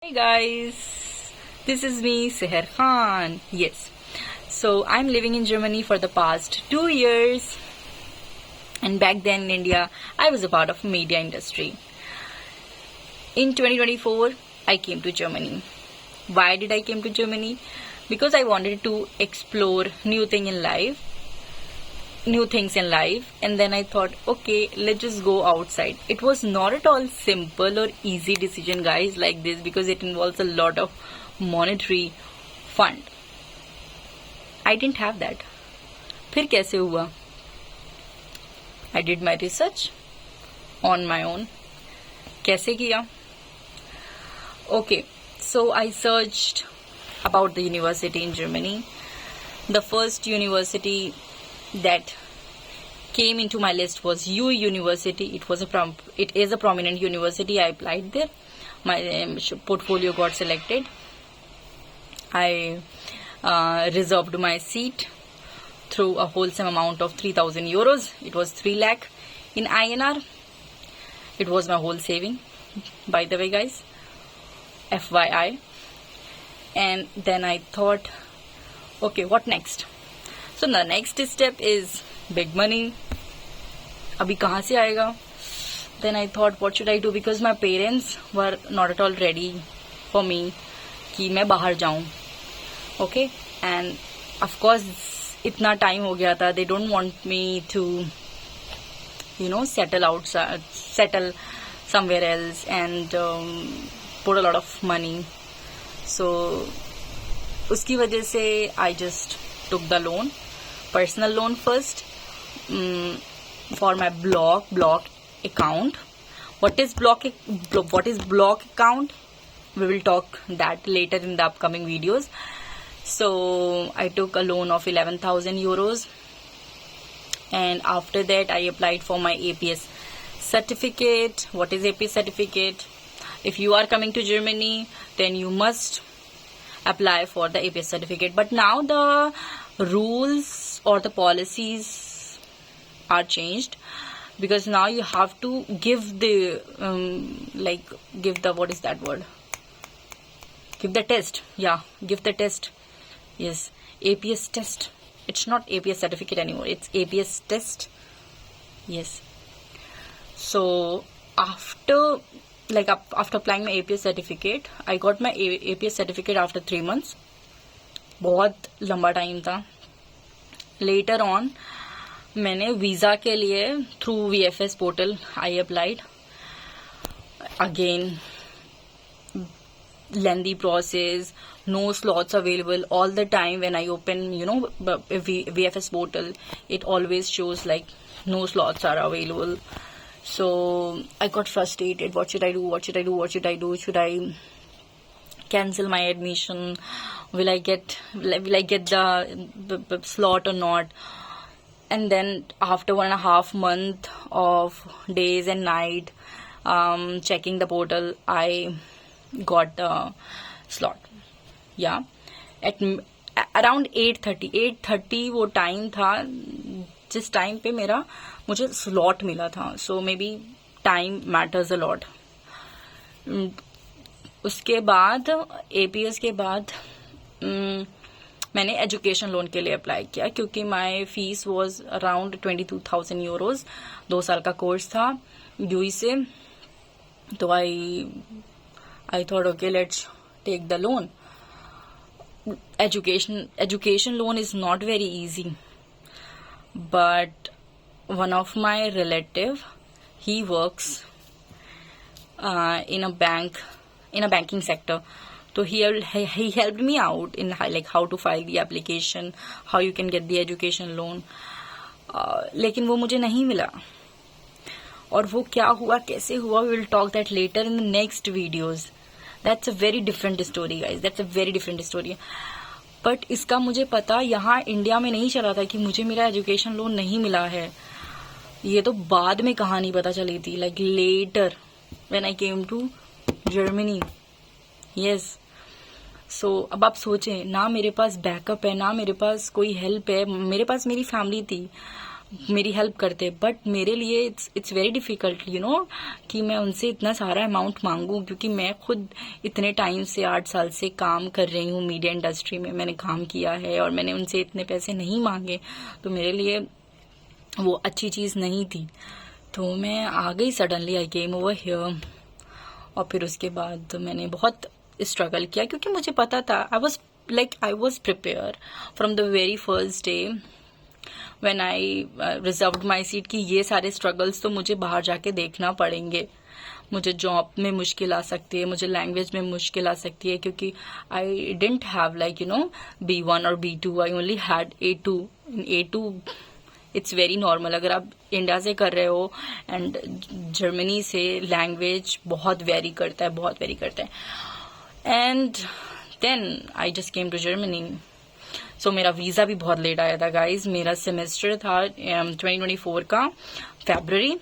Hey guys, this is me Seher Khan. Yes, so I'm living in Germany for the past 2 years, and back then in India I was a part of media industry. In 2024 I came to Germany. Why did I came to Germany? Because I wanted to explore new things in life, and then I thought, okay, let's just go outside. It was not at all simple or easy decision, guys, like this, because it involves a lot of monetary fund. I didn't have that. फिर कैसे हुआ? I did my research on my own. कैसे किया? Okay, so I searched about the university in Germany. The first university that came into my list was UE University. It is a prominent university. I applied there. My portfolio got selected. I reserved my seat through a wholesome amount of 3,000 euros. It was 3 lakh in INR. It was my whole saving, by the way, guys. FYI. And then I thought, okay, what next? So the next step is big money. अभी कहाँ से आएगा? Then I thought, what should I do? Because my parents were not at all ready for me कि मैं बाहर जाऊँ. Okay, and of course इतना time हो गया था. They don't want me to, settle somewhere else and put a lot of money. So उसकी वजह से I just took the loan. Personal loan first for my block account. What is block account? We will talk that later in the upcoming videos. So I took a loan of 11,000 euros, and after that I applied for my APS certificate. What is APS certificate? If you are coming to Germany, then you must apply for the APS certificate. But now the rules or the policies are changed, because now you have to give the what is that word? Give the test. Yeah, give the test. Yes, APS test. It's not APS certificate anymore. It's APS test. Yes. So after applying my APS certificate, I got my APS certificate after 3 months. बहुत लंबा time था. Later on, मैंने visa के लिए through VFS portal I applied. Again, lengthy process, no slots available. All the time when I open, VFS portal, it always shows like no slots are available. So I got frustrated. What should I do? Should I cancel my admission? Will I get the slot or not? And then after 1.5 months of days and night checking the portal, I got the slot. Yeah, at around 8:30 वो time था जिस time पे मुझे slot मिला था. So maybe time matters a lot. उसके बाद APS के बाद मैंने एजुकेशन लोन के लिए अप्लाई किया, क्योंकि माई फीस वॉज अराउंड 22,000 euros. 2 साल का कोर्स था यूई से. तो I thought okay, let's take the loan. Education loan is not very easy, but one of my relative, he works in a banking sector. So he helped me out in how to file the application, how you can get the education loan. लेकिन वो मुझे नहीं मिला. और वो क्या हुआ, कैसे हुआ, we will talk that later in the next videos. That's a very different story, guys. That's a very different story. But इसका मुझे पता यहाँ इंडिया में नहीं चला था कि मुझे मेरा एजुकेशन लोन नहीं मिला है. ये तो बाद में कहानी पता चली थी, like later when I came to Germany. Yes. So अब आप सोचें, ना मेरे पास बैकअप है, ना मेरे पास कोई हेल्प है. मेरे पास मेरी फैमिली थी, मेरी हेल्प करते, बट मेरे लिए इट्स वेरी डिफिकल्ट कि मैं उनसे इतना सारा अमाउंट मांगू, क्योंकि मैं खुद इतने टाइम से 8 साल से काम कर रही हूँ, मीडिया इंडस्ट्री में मैंने काम किया है और मैंने उनसे इतने पैसे नहीं मांगे, तो मेरे लिए वो अच्छी चीज़ नहीं थी। तो मैं आ गई suddenly, I came over here, और फिर उसके बाद मैंने बहुत स्ट्रगल किया, क्योंकि मुझे पता था I was prepare from the very first day when I reserved my seat कि ये सारे स्ट्रगल्स तो मुझे बाहर जाके देखना पड़ेंगे। मुझे जॉब में मुश्किल आ सकती है, मुझे लैंग्वेज में मुश्किल आ सकती है, क्योंकि आई डिडंट हैव B1 और B2, I only had A2। A2 it's very normal अगर आप इंडिया से कर रहे हो, एंड जर्मनी से लैंग्वेज बहुत वेरी करता है। And then I just came to Germany. So मेरा वीज़ा भी बहुत लेट आया था गाइज। मेरा सेमेस्टर था 2024 का February,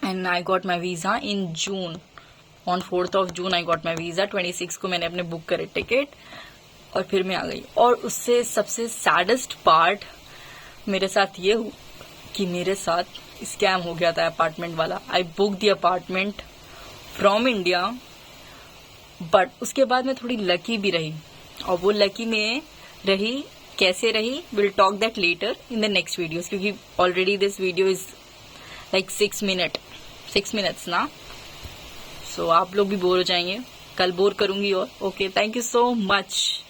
and I got my visa in June. On 4th of June I got my visa. 26 को मैंने अपने बुक करे टिकट, और फिर मैं आ गई। और उससे सबसे सैडेस्ट पार्ट मेरे साथ ये हुआ कि मेरे साथ स्कैम हो गया था अपार्टमेंट वाला। I book the apartment from India, but उसके बाद मैं थोड़ी लकी भी रही, और वो लकी में रही कैसे रही, will talk that later in the next videos, क्योंकि already this video is like 6 minutes ना, सो आप लोग भी बोर हो जाएंगे। कल बोर करूंगी और okay, thank you so much.